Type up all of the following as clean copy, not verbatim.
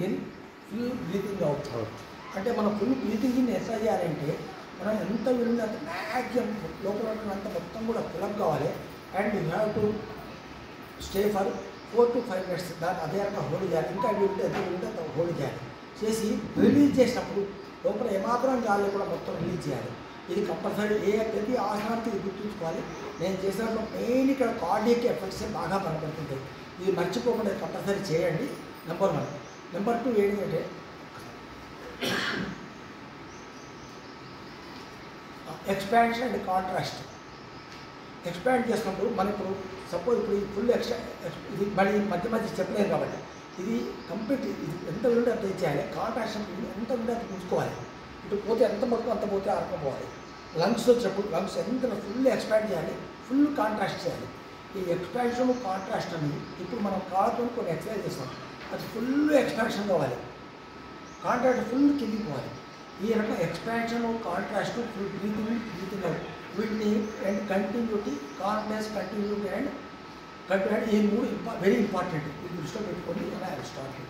In, full breathing out. అంటే మనం full breathing in ఎట్లా చేయాలంటే మనం ఎంత వీలుంటే అంత మ్యాక్సిమం లోపల అంత మొత్తం కూడా ఫిలప్ కావాలి. And you have to stay for 4 to 5 minutes. దాన్ని అదే రకంగా హోల్డ్ చేయాలి. ఇంకా వీలుంటే ఎంత వీలుంటే అంత హోల్డ్ చేయాలి. చేసి రిలీజ్ చేసినప్పుడు లోపల ఏమాత్రం గాలి కూడా మొత్తం రిలీజ్ చేయాలి. ఇది కంపల్సరీ ప్రతి ఆసనానికి ఇది గుర్తుంచుకోవాలి. నేను చేసినప్పుడు మెయిన్ ఇక్కడ కార్డియక్ ఎఫెక్ట్స్ బాగా కనపడుతుంటాయి. ఇది మర్చిపోకుండా కంపల్సరీ చేయండి. నెంబర్ 1. నెంబర్ 2 ఏంటంటే ఎక్స్పాన్షన్ అండ్ కాంట్రాస్ట్. ఎక్స్పాండ్ చేసినప్పుడు మనం ఇప్పుడు సపోజ్ ఇప్పుడు ఈ ఫుల్ ఇది మళ్ళీ మధ్య మధ్య చెప్పలేము కాబట్టి ఇది కంప్లీట్ ఇది ఎంత ఉంటే అంత చేయాలి. కాంట్రాస్ట్ ఎంత ఉంటే అంత ఉంచుకోవాలి. ఇటు పోతే ఎంత మొత్తం అంత పోతే అర్థం పోవాలి. లంగ్స్ వచ్చినప్పుడు లంగ్స్ ఎంత ఫుల్ ఎక్స్పాండ్ చేయాలి, ఫుల్ కాంట్రాస్ట్ చేయాలి. ఈ ఎక్స్పాన్షన్ కాంట్రాస్ట్ అనేది ఇప్పుడు మనం కాళ్ళతో కొన్ని ఎక్సర్సైజ్ చేస్తాం. అది ఫుల్ ఎక్స్పాన్షన్ కావాలి, కాంట్రాస్ట్ ఫుల్ కిందికి పోవాలి. ఈ రకంగా expansion contrast full breathing out వీటిని and continuity, confidence, continuity and continue ఈ 3 వెరీ ఇంపార్టెంట్. ఇది దృష్టిలో పెట్టుకొని అలా స్టార్ట్.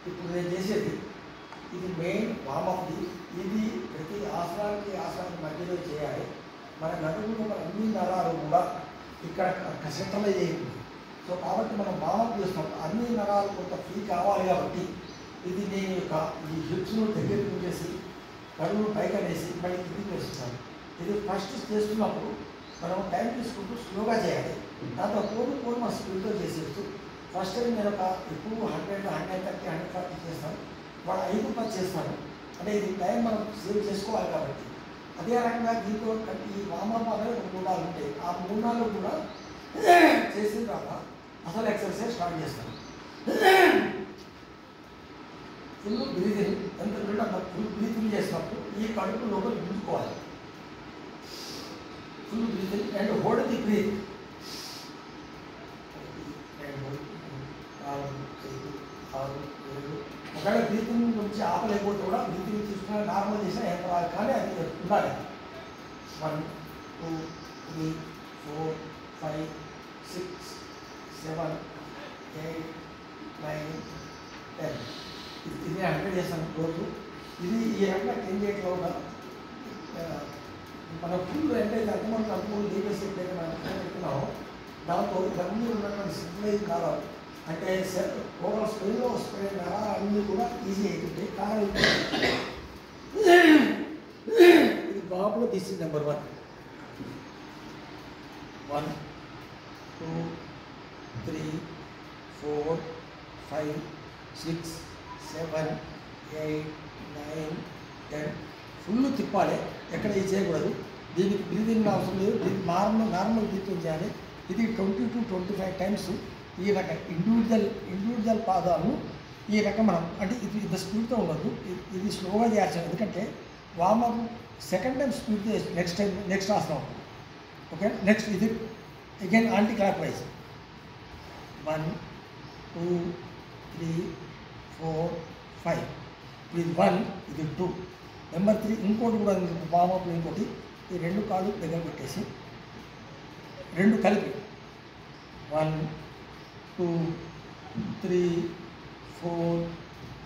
ఇప్పుడు నేను చేసేది ఇది మెయిన్ వామప్ది. ఇది ప్రతి ఆసనానికి మధ్యలో చేయాలి. మన నడుములో మన అన్ని నరాలు కూడా ఇక్కడ సెంట్రలైజ్ అయ్యింది. సో కాబట్టి మనం వామప్ చేస్తాం. అన్ని నరాలు కొంత ఫ్రీ కావాలి కాబట్టి ఇది నేను ఈ హిప్స్ను దగ్గరికి చేసి కడుగును పైకి అనేసి మళ్ళీ కిందికి వేస్తున్నాను. ఇది ఫస్ట్ చేస్తున్నప్పుడు మనం టైం తీసుకుంటూ స్లోగా చేయాలి. దాంతో పోను మన స్పీడ్తో చేసేస్తూ ఫస్ట్ టైం నేను ఎక్కువ 100, 130, 140 చేస్తాను. వాళ్ళు 5 చేస్తాను. అంటే ఇది టైం మనం సేవ్ చేసుకోవాలి కాబట్టి అదే రకంగా దీంతో ఈ వామప్ అనేది ఒక 3-4 ఉంటాయి. ఆ 3-4 కూడా చేసిన తర్వాత అసలు ఎక్సర్సైజ్ స్టార్ట్ చేస్తాను. ఫుల్ బ్రీతింగ్ ఎంత ఫుల్ బ్రీతింగ్ చేసినప్పుడు ఈ కడుపు లోపల గుంజుకోవాలి. Full breathing and hold the breath. 6, 7 ఒకవేళ బ్రీతింగ్ గురించి ఆపలేకపోతే కూడా బ్రీతింగ్ తీసుకుని నార్మల్ చేసినా ఎంత రాదు, కానీ అది ఉండాలి. 1, 2, 3, 4, 5, 6, 7, 8, 9, 10. ఇది 100 చేస్తాను రోజు. ఇది ఈ రకంగా 10 చేయట్లో మన ఫుల్ ఎంతైతే అంతమంది అనుకూలు డీపీఎస్ ఎప్పుడైతే మనం పెట్టుకున్నామో దాంతో ఇవన్నీ ఉన్నటువంటి సింప్లైజ్ కావాలి. అంటే ఓవర్ స్ప్రేలో స్ప్రే అన్నీ కూడా ఈజీ అవుతుంటాయి. కానీ ఇది బాబులో తీసి నెంబర్ 1, 1, 2, 3, 4, 5, 6, 7, 8, 9, 10 ఫుల్ తిప్పాలి. ఎక్కడ ఇది చేయకూడదు. దీనికి బ్రీతింగ్ అవసరం లేదు. దీనికి నార్మల్ బ్రీతింగ్ చేయాలి. ఇది 20 to 25 టైమ్స్ ఈ రకం ఇండివిజువల్ పాదాలను ఈ రకం మనం అంటే ఇది ఇంత స్పీడ్తో ఉండదు. ఇది స్లోగా చేయాల్సి. ఎందుకంటే వామప్ సెకండ్ టైం స్పీడ్ చేసి నెక్స్ట్ ఆసనం. ఓకే, నెక్స్ట్ ఇది అగైన్ యాంటీ క్లాక్ వైజ్. 1, 2, 3, 4, 5. ఇది 1, ఇది 2. నెంబర్ 3 ఇంకోటి కూడా వామప్. ఇంకోటి ఈ 2 కాళ్ళు దగ్గర పెట్టేసి 2 కలిపి 1, 2, 3, 4,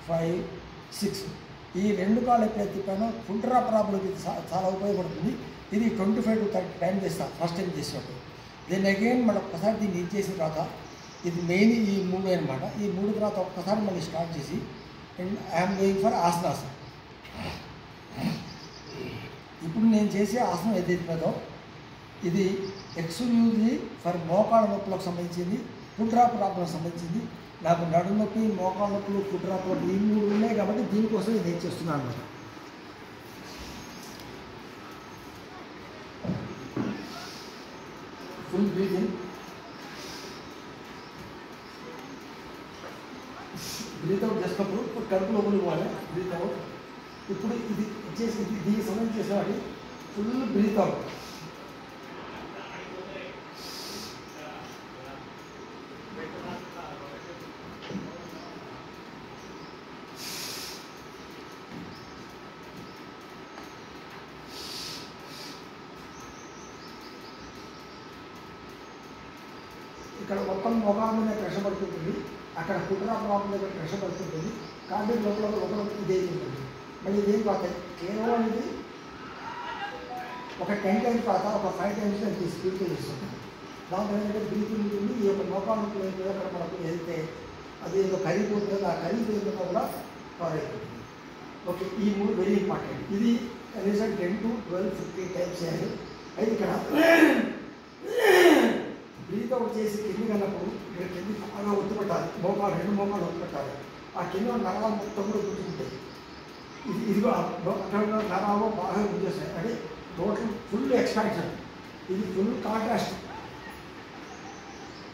5, 6. ఈ 2 కాళ్ళు ఎప్పుడైతే తిప్పానో ఫుల్ డ్రాప్ ప్రాబ్లంకి చాలా ఉపయోగపడుతుంది. ఇది 25 to 30 టైం చేస్తాను ఫస్ట్ టైం చేసినప్పుడు. దీన్ని అగైన్ మళ్ళీ ఒక్కసారి దీన్ని ఇది చేసిన తర్వాత ఇది మెయిన్ ఈ 3 అనమాట. ఈ 3 తర్వాత ఒక్కసారి మళ్ళీ స్టార్ట్ చేసి and I'm going for asanas. ఇప్పుడు నేను చేసే ఆసనం ఏదైతుందో ఇది ఎక్స్క్లూజివ్లీ ఫర్ మోకాళ్ళ నొప్పులకు సంబంధించింది, ఫుడ్ డ్రాప్ ప్రాబ్లం సంబంధించింది. నాకు నడుము నొప్పి, మోకాళ్ళ నొప్పులు, ఫుడ్ డ్రాప్ నొప్పి ఈ 3 ఉన్నాయి కాబట్టి దీనికోసం ఇది చేస్తున్నాను అనమాట. Full breath in, breath out చేసినప్పుడు కడుపు లోపలికి పోవాలి, బ్రీత్ అవుట్. ఇప్పుడు ఇది చేసి దీనికి సంబంధించి చేసేవాడి ఫుల్ బ్రీత్ అవుట్. ఇక్కడ మొత్తం మోకాళ్ళ మీద ప్రెషర్ పడుతుంటుంది, అక్కడ కుట్రా ప్రాబ్లం దగ్గర ప్రెషర్ పడుతుంటుంది, కాబట్టి లోపల లోపల ఇదే ఉంటుంది. మళ్ళీ ఇదేం కాదు, కేవలం ఇది ఒక 10 టైమ్స్ కాక ఒక 5 టైమ్స్ నేను స్పీడ్తో చేస్తుంటాను. దాంట్లో ఏంటంటే బ్రీతింగ్ ఉంటుంది, ఈ యొక్క మోకాళ్ళ మీద అక్కడ మనకు ఏదైతే అది ఏదో కరిగిపోతుందో ఆ కరిగిపోయిందో కూడా కవర్ అయిపోతుంది. ఓకే, ఈ 3 వెరీ ఇంపార్టెంట్. ఇది కనీసం 10 to 12, 15 టైమ్స్ చేయాలి. అయితే ఇక్కడ బ్రీత్ అవుట్ చేసి కింది కన్నప్పుడు ఇక్కడ కింది బాగా ఒత్తి పెట్టాలి, మోకాలు 2 మోకాలు ఒత్తి పెట్టాలి. ఆ కింద నరాలు మొత్తం కూడా గుర్తుంటాయి. ఇది కూడా అక్కడ నరాలు బాగా గుర్తొస్తాయి, అంటే టోటల్ ఫుల్ ఎక్స్పాన్షన్. ఇది ఫుల్ కాంట్రాస్ట్.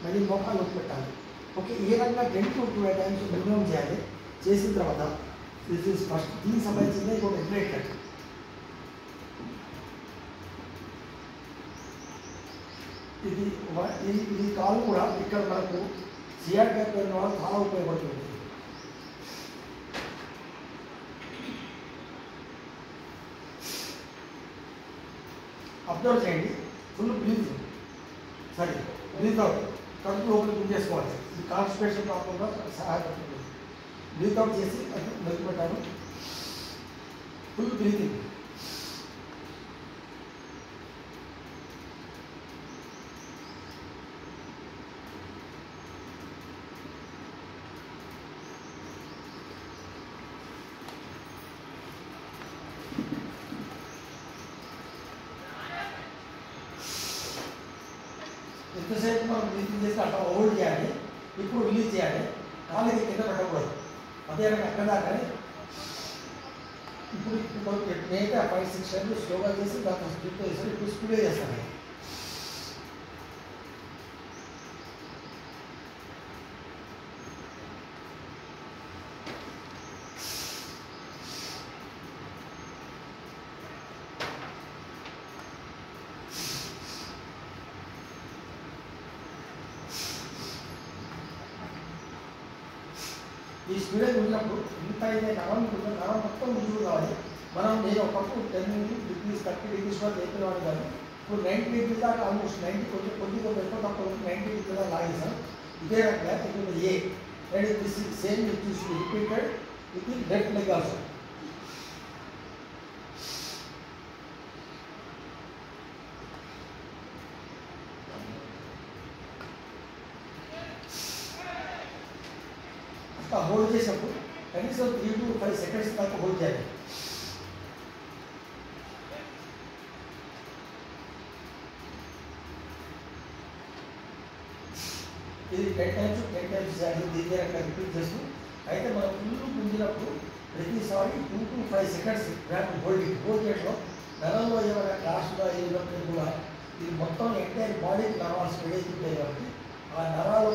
మళ్ళీ మోకాలు ఒత్తి పెట్టాలి. ఓకే, ఈ రకంగా 10 to 12 టైమ్స్ మినిమం చేయాలి. చేసిన తర్వాత దిస్ ఈజ్ ఫస్ట్. దీనికి సంబంధించింది ఇంకొక రెగ్యులేటర్. ఇది కాలు కూడా ఇక్కడ మనకు సిఆర్ క్యాప్ వాళ్ళు చాలా ఉపయోగపడుతుంది. అబ్జర్వ్ చేయండి, full breath, sorry breath out, కడుపు లోపలికి బుక్ చేసుకోవాలి. ఇది కాన్స్టిపేషన్ ప్రాబ్లంగా సహాయపడుతుంది. బ్రీత్ అవుట్ చేసి అది మెరుగుపెట్టాను. Full breathing. ఎంతసేపు మనం బ్రీతింగ్ చేసి అట్లా హోల్డ్ చేయాలి. ఇప్పుడు రిలీజ్ చేయాలి, కాళ్ళకి కింద పెట్టకూడదు. అదే అక్కడ దాకా ఇప్పుడు నేనైతే ఆ 5-6 టైమ్స్ స్లోగా చేసి దాంట్లో స్పీడ్తో చేస్తాను. ఇప్పుడు స్పీడ్గా చేస్తాను. ఈ స్పీడ్ ఉన్నప్పుడు ఇంత అయితే నరం మొత్తం ముందుకు కావాలి. నేను ఒకప్పుడు 10 degrees 30 degrees వరకు అయిపోయేవాడు కాదు. ఇప్పుడు 90 degrees దాకా, ఆల్మోస్ట్ 90, కొద్దిగా ఎక్కువ తక్కువ 90 degrees దాకా లాగేసాం. ఇదే రకంగా ఇప్పుడు ఏ and this same repeated with left leg also. Hold చేసినప్పుడు కనీసం 3 to 5 seconds దాకా హోల్డ్ చేయాలి. ఇది 10 times చేయాలి. దీన్ని అక్కడ రిపీట్ చేస్తూ అయితే మనం ఫుల్ గుంజినప్పుడు ప్రతిసారి 2 to 5 seconds హోల్డ్ చేయడంలో నరంలో ఏమైనా క్లాస్గా ఏమైనా కూడా ఇది మొత్తం ఎంటైర్ బాడీకి నరాలు స్ప్రెడ్ అవుతుంటాయి. కాబట్టి ఆ నరాలు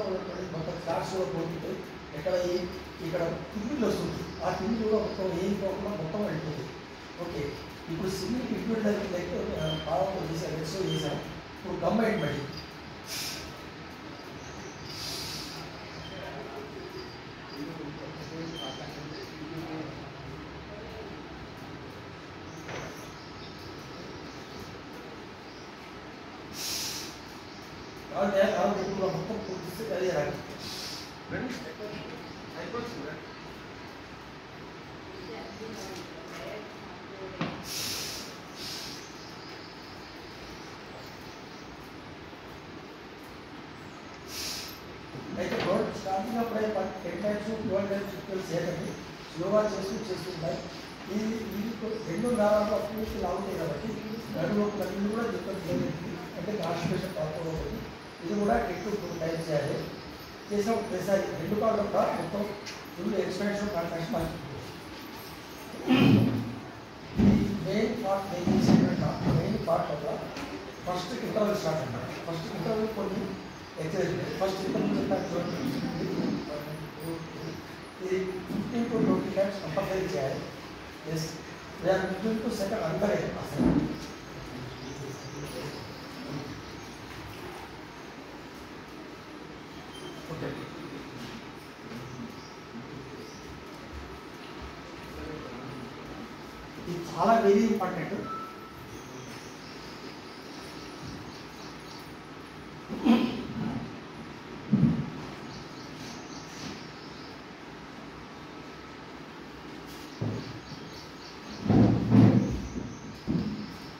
మొత్తం క్లాస్లో పోతుంటాయి. ఇక్కడ కిడ్నీలు వస్తుంది, ఆ కిడ్నీ కూడా మొత్తం ఏం పోకుండా మొత్తం వెళ్ళిపోతుంది. ఓకే, ఇప్పుడు సింగిల్ కిడ్నీ లైక్ పాలతో చేశాను, ఎక్సర్సైజ్ చేశాను. ఇప్పుడు కంబైన్ మళ్ళీ మొత్తం పూర్తిస్తే కలిగాలి. అయితే స్టార్టింగ్ అప్పుడే 10 times 12 times చేయండి. స్లోగా చేస్తుంటాయి. ఇది 2 నరాలు అప్పుడు లాగుతాయి కాబట్టి నడుము కూడా చెప్పండి. అంటే కాన్స్టిపేషన్ ప్రాబ్లం అవుతుంది. ఇది కూడా 10 to 2 times చేయాలి. చేసినప్పుడు ప్రతిసారి 2 కాళ్ళు కూడా మొత్తం ఫుల్ ఎక్స్పాన్షన్ కాన్ట్రాక్షన్ అవుతుంది. ఈ మెయిన్ పార్ట్ మెయిన్ పార్ట్ వల్ల ఫస్ట్ ఇంటర్వల్ స్టార్ట్ అన్నమాట. ఫస్ట్ ఇంటర్వల్ కొన్ని ఎక్సర్సైజ్ ఫస్ట్ ఇంటర్వల్ ఇది 15 to 20 times కంపల్సరీ చేయాలి. As we're living to second అందరే అసలు ఓకే. ఇది చాలా వెరీ ఇంపార్టెంట్.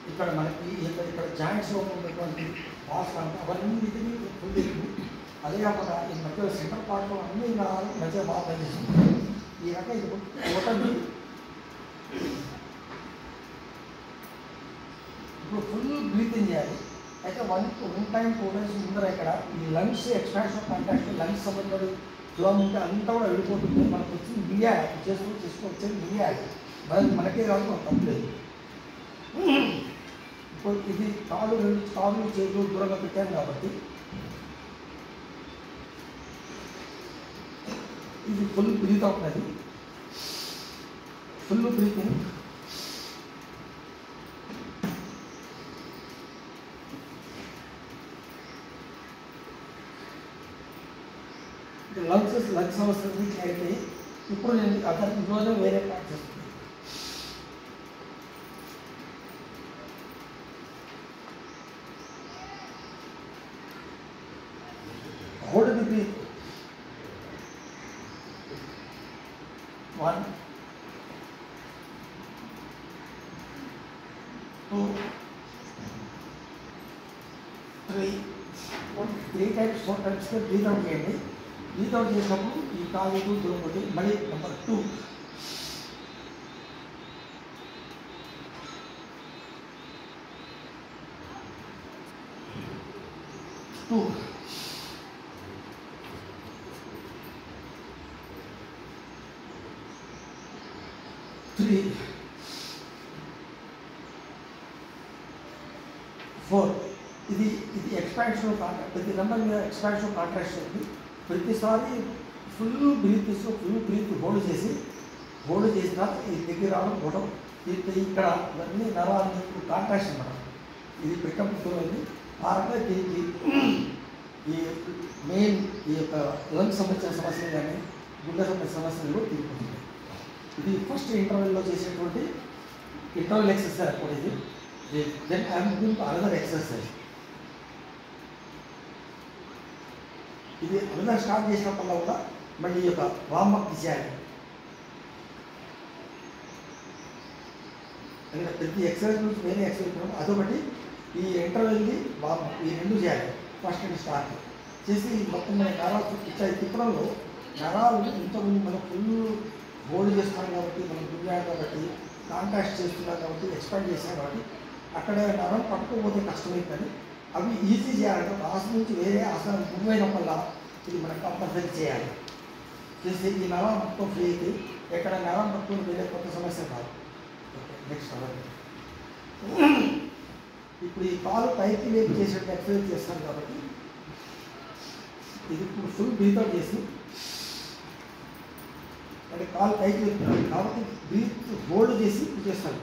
ఇక్కడ మనకి ఇక్కడ జాయింట్స్ ఉన్నటువంటి బాల్స్ అంటే అవన్నీ ఫుల్ ఎక్కువ. అదే కాకుండా ఈ మధ్య సెంటర్ పార్ట్లో అన్ని మధ్య బాగా పనిచేస్తుంది. ఈ రకంగా ఇది టోటల్ ఇప్పుడు ఫుల్ బ్రీతింగ్ చేయాలి. అయితే వన్ టైం 2 days ముందర ఇక్కడ ఈ లంగ్స్ ఎక్స్ట్రాక్షన్ కాంటాక్ట్ లంగ్స్ సంబంధించిన ఫ్లో ఉంటే అంతా కూడా వెళ్ళిపోతుంది. మనకు వచ్చింది మిలియాలి వచ్చేది మిలియాలి. మనకే కాదు మనకు తప్పలేదు. ఇప్పుడు ఇది కాళ్ళు చేతులు దూరంగా పెట్టాను కాబట్టి ఇది ఫుల్ బ్రీత్ అవుతుంది. ఫుల్ బ్రీతింగ్ లంగ్స్ సమస్య అయితే ఇప్పుడు నేను అతని రోజు వేరే ప్లాన్ చేస్తున్నాను. Hold the breath. 1, 2, 3, 3 times 4 times breathe out చేయండి. బ్రీత్ అవుట్ చేసినప్పుడు ఈ కాలు దూరం కొట్టి మళ్ళీ నెంబర్ 2, 2, 3, 4. ఇది ఎక్స్పాన్షన్ కాంట్రాక్ట్. ప్రతి నెంబర్ మీద ఎక్స్పాన్షన్ కాంట్రాక్ట్ ఉంది. ప్రతిసారి ఫుల్ బ్రీత్ హోల్డ్ చేసిన ఈ దగ్గర రావడం పోవడం ఇక్కడ ఇవన్నీ నరాలని కాంట్రాక్ట్ అన్నమాట. ఇది పెట్టబడుతుంది. ఆ రకంగా దీనికి ఈ మెయిన్ ఈ యొక్క లంగ్ సంబంధించిన సమస్యలు కానీ గుండె సంబంధించిన సమస్యలు తీరుకుంటుంది. ఇది ఫస్ట్ ఇంటర్వెల్లో చేసేటువంటి ఇంటర్వెల్ ఎక్సర్సైజ్ అప్పుడు ఇది. Then I'm doing another exercise. ఇది అనదర్ స్టార్ట్ చేసినప్పుడు కూడా మళ్ళీ ఈ యొక్క వార్మప్ చేయాలి. అంటే ప్రతి ఎక్సర్సైజ్ నుంచి వేరే ఎక్సర్సైజ్ అదొకటి. ఈ ఇంటర్వెల్ని వార్మప్ ఈ రెండు చేయాలి. ఫస్ట్ అండ్ స్టార్ట్ చేసి మొత్తం మన నరాలు తిప్పడంలో నరాలు ఇంతకుముందు మనం ఫుల్ హోల్డ్ చేస్తున్నాం కాబట్టి మనం దుర్గాడు కాబట్టి కాంటాక్ట్ చేస్తున్నాం కాబట్టి ఎక్స్పాండ్ చేస్తాం కాబట్టి అక్కడ నరం పట్టుకోకపోతే కష్టమైందని అవి ఈజీ చేయాలంటే ఒక ఆసనం నుంచి వేరే ఆసనం మూవ్ అయినప్పుడల్లా ఇది మనం కంపల్సరీ చేయాలి. చేసి ఈ నరం మొత్తం ఫ్రీ అయితే ఎక్కడ నరం పట్టుకుని వేరే కొత్త సమస్య కాదు. నెక్స్ట్ ఇప్పుడు ఈ కాలు పైకి లేపి చేసేట్టు ఎక్సర్సైజ్ చేస్తాం కాబట్టి ఇది ఇప్పుడు ఫుల్ బ్రీత్ అవుట్ చేసి అంటే కాలు పైకి లేపుతున్నాం కాబట్టి బ్రీత్ హోల్డ్ చేసి చేస్తాను.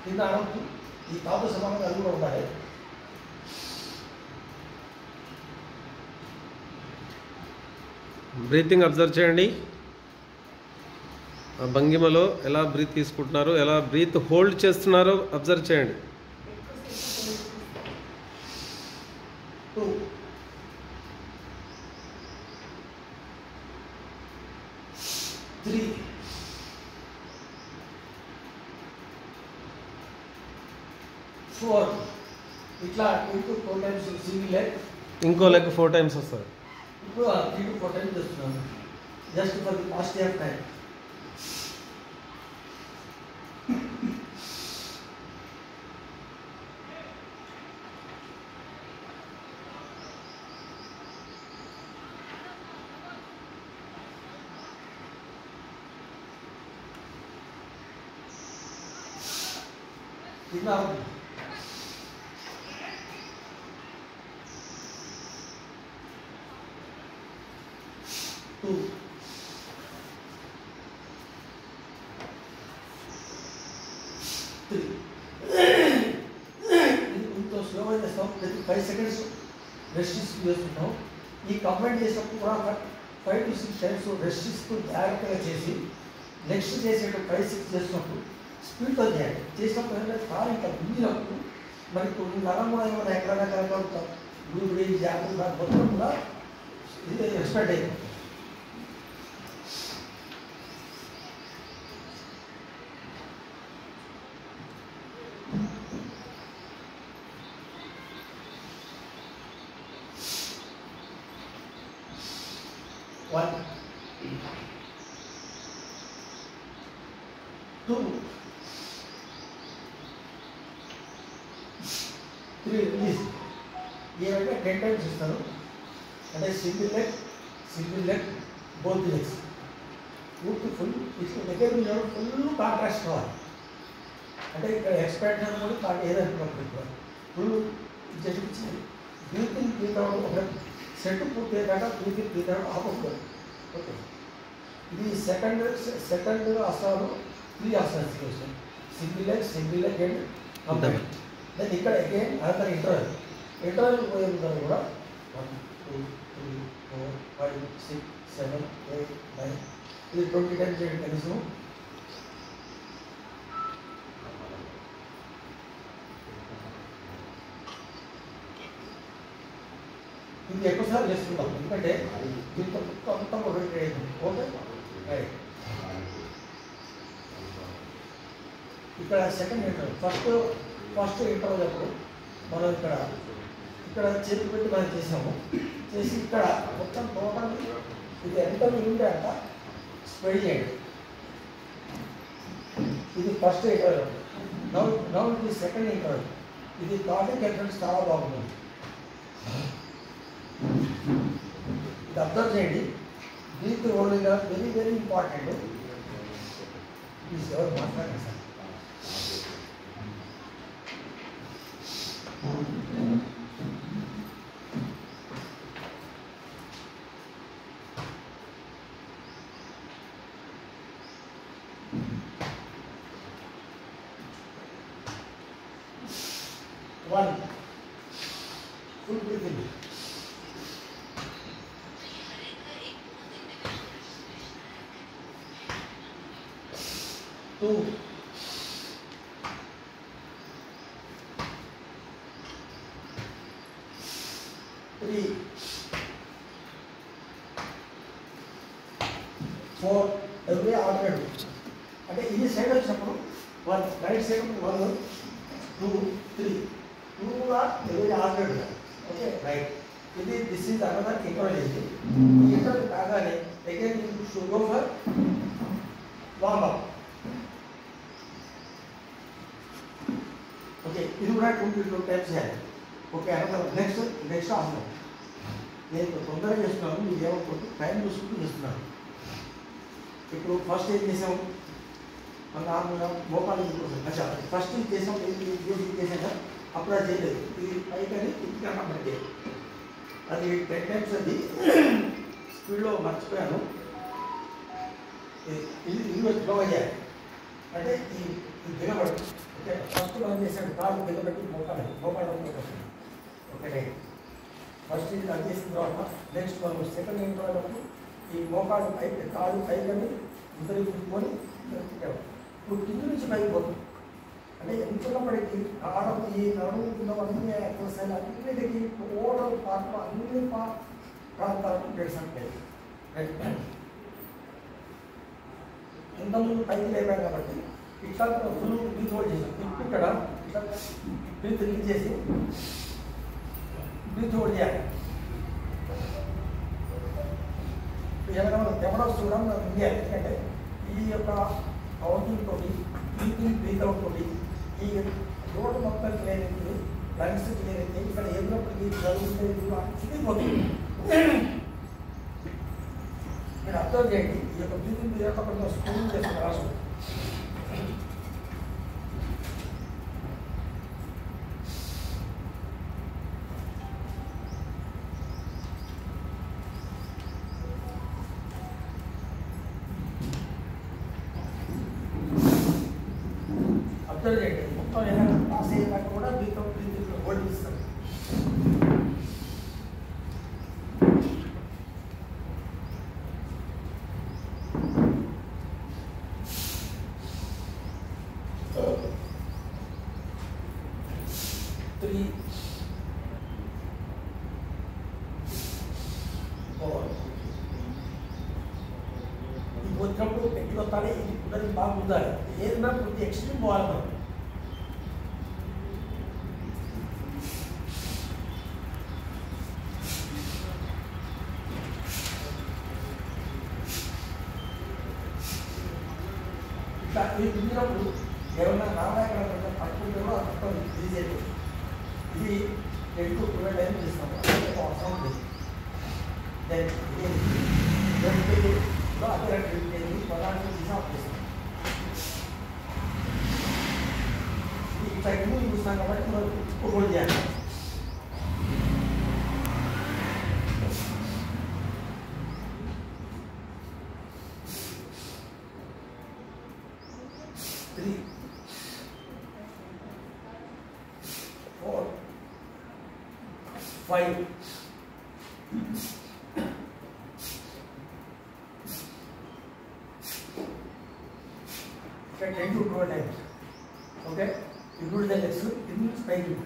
కింద అడగదు. ఈ కాపు సమానంగా అది కూడా ఉండాలి. బ్రీతింగ్ అబ్జర్వ్ చేయండి. ఆ భంగిమలో ఎలా బ్రీత్ తీసుకుంటున్నారో ఎలా బ్రీత్ హోల్డ్ చేస్తున్నారో అబ్జర్వ్ చేయండి. 2, 3, 4. ఇట్లా 2 to 4 times సింగిల్ లెగ్. ఇంకో లెగ్ 4 times వస్తుంది. ఇప్పుడు 3 to 4 times చేస్తున్నాను just for the past of time. తిన్నాను. 2 3 ఇది కొంచెం స్లోగా చేస్తాం. ప్రతి 5 సెకండ్స్ రెస్ట్ చేస్తున్నాం. ఈ కంప్లైంట్ చేసినప్పుడు కూడా 5 to 6 టైమ్స్ రెస్ట్ ఇస్తూ జాగ్రత్తగా చేసి నెక్స్ట్ చేసేటప్పుడు 5-6 చేసినప్పుడు స్పీడ్తో చేయాలి. చేసినప్పుడు ఏంటంటే కాలు ఇంకా గుంజినప్పుడు మరి కొన్ని నరం కూడా ఏమైనా ఎక్కడైనా కలగలుగుతాం. గుడి జాగ్రత్త మొత్తం కూడా ఇది ఎక్స్పెక్ట్ అయ్యింది. One, 2, 3 release. ఏమంటే 10 టైమ్స్ ఇస్తాను. అంటే సింగిల్ లెగ్ బోత్ లెగ్స్ పూర్తి ఫుల్ దగ్గర ఫుల్ కాంట్రాస్ట్ కావాలి. అంటే ఇక్కడ ఎక్స్పెక్టేషన్ కూడా ఏదనుకున్నప్పుడు ఫుల్ జరిపించాలి. బ్రీతింగ్ బ్రీత్ ఒక సెట్ పూర్తి అయ్యాక బ్రీతింగ్ బ్రీత్ ఆపకూడదు. ఓకే, ఇది సెకండ్ ఆసనాలు 3 ఆసనాలు చేస్తాం. Single leg and complete. Then ఇక్కడ అగైన్ అనదర్ ఇంటర్వెల్ పోయే విధానం కూడా 1, 2, 3, 4, 5, 6, 7, 8, 9 ఇది 20 టైమ్స్ చేయండి కనీసం. ఇది ఎక్కువసార్లు చేసుకుంటాం ఎందుకంటే దీంతో మొత్తం రొటేట్ అయింది. Okay, right. ఇక్కడ సెకండ్ ఇంటర్వల్ ఫస్ట్ ఇంటర్వల్ అప్పుడు మనం ఇక్కడ చేతి పెట్టి మనం చేసాము. చేసి ఇక్కడ మొత్తం టోటల్ ఇది ఎంత ఉంటే అంట స్ప్రెడ్ చేయండి. ఇది ఫస్ట్ ఇంటర్వల్. నౌ ఇది సెకండ్ ఇంటర్వల్. ఇది థాటింగ్ ఎంట్రన్స్ చాలా బాగుంటుంది. ఇది అబ్జర్వ్ చేయండి. Breath holding very very important. Please ఎవరు మాట్లాడండి sir. One, full breathing. 2, 3, 4 every alternate. అంటే ఇది సైడ్ వచ్చినప్పుడు 1 రైట్ సైడ్ 1, 2, 3 కూడా ఎవరి ఆల్టర్నేట్. Okay, right. ఇది దిస్ ఈజ్ అనదర్ ఇంటర్వల్. ఇది ఈ ఇంటర్వల్ కాగానే again you should go for warm up. Okay, ఇది కూడా 22 టైమ్స్ చేయాలి. ఓకే, అనదర్ నెక్స్ట్ ఆసనం. నేను తొందరగా చేస్తున్నాను, మీకు ఏమనుకుంటూ టైం చూసుకుంటూ చేస్తున్నాను. ఇప్పుడు ఫస్ట్ ఏం చేసాము, మన నార్మల్గా మోకాలు అచ్చా ఫస్ట్ ఇది చేసాం. ఇది చేసాక అప్పుడు అది చేయలేదు. ఇది పైకని ఇది కంప్లీట్ చేయాలి. అది 10 టైమ్స్ అది స్పీడ్లో మర్చిపోయాను. ఇది స్లోగా చేయాలి. అంటే ఈ దిగబడి ఓకే ఫస్ట్ మనం చేసాడు కాళ్ళు దిగబెట్టి మోకాళ్ళు వస్తుంది. Okay, right. ఫస్ట్ ఇది అది చేసిన తర్వాత నెక్స్ట్ మనం సెకండ్ ఇంటర్వల్ ఈ మోకాళ్ళు పైకి కాళ్ళు పైకని ముద్ర తిప్పుకొని ఇప్పుడు కింద నుంచి పైకి పోతుంది. అంటే ఎంతున్నప్పటికీ ఆడం ఈ నడుముకున్నవన్నీ ఎక్సర్సైజ్ అన్నిటికీ టోటల్ పార్ట్ అన్ని ప్రాంతాలకు తెలిసినట్లేదు. ఇంతకుముందు పైకి లేపాం కాబట్టి ఇట్లా ఫుల్ బ్రీత్ హోల్డ్ చేసాం. ఇక్కడ ఇట్లా బ్రీత్ రిలీజ్ చేసి బ్రీత్ హోల్డ్ చేయాలి. ఏమైనా తెమడస్ కూడా మనం చేయాలి. ఎందుకంటే ఈ యొక్క కౌంటింగ్ తోటి బ్రీత్ అవుట్ తోటి ఈ రోడ్డు మొత్తం క్లియర్ అవుతుంది, లంగ్స్ క్లియర్ అవుతాయి. ఇక్కడ ఎదురప్పటికీ జరుగుతుంది. మీరు అబ్జర్వ్ చేయండి. ఈ యొక్క బ్రీతింగ్ మీద కొంచెం స్కూల్ చేస్తున్న రాసు వచ్చినప్పుడు గట్టిగా వస్తానే ఇది కుదరని బాగా ఉండాలి. ఏదైనా కొద్ది ఎక్స్ట్రీమ్ పోవాలి మనం. ఇట్లా ఇది కుదిరినప్పుడు ఏమన్నా నారాయణ పట్టుకుంటే మొత్తం ఈజీ అయిపోతుంది. ఇది 10 to 12 టైమ్స్ చేస్తాము. అవసరం లేదు. అదే 16 ఆఫ్ చేస్తాం. ఇట్లా ఎక్కువ చూస్తాం కాబట్టి మనం హోల్డ్ చేయాలి. Three, 4, 5, 10 to 12 times. Okay? You do the next one, it means spike it.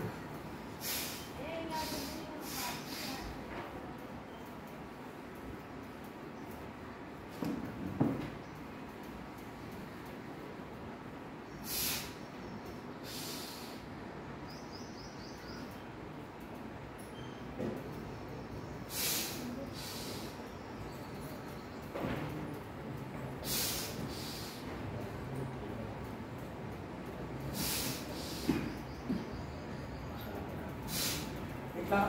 ఇట్లా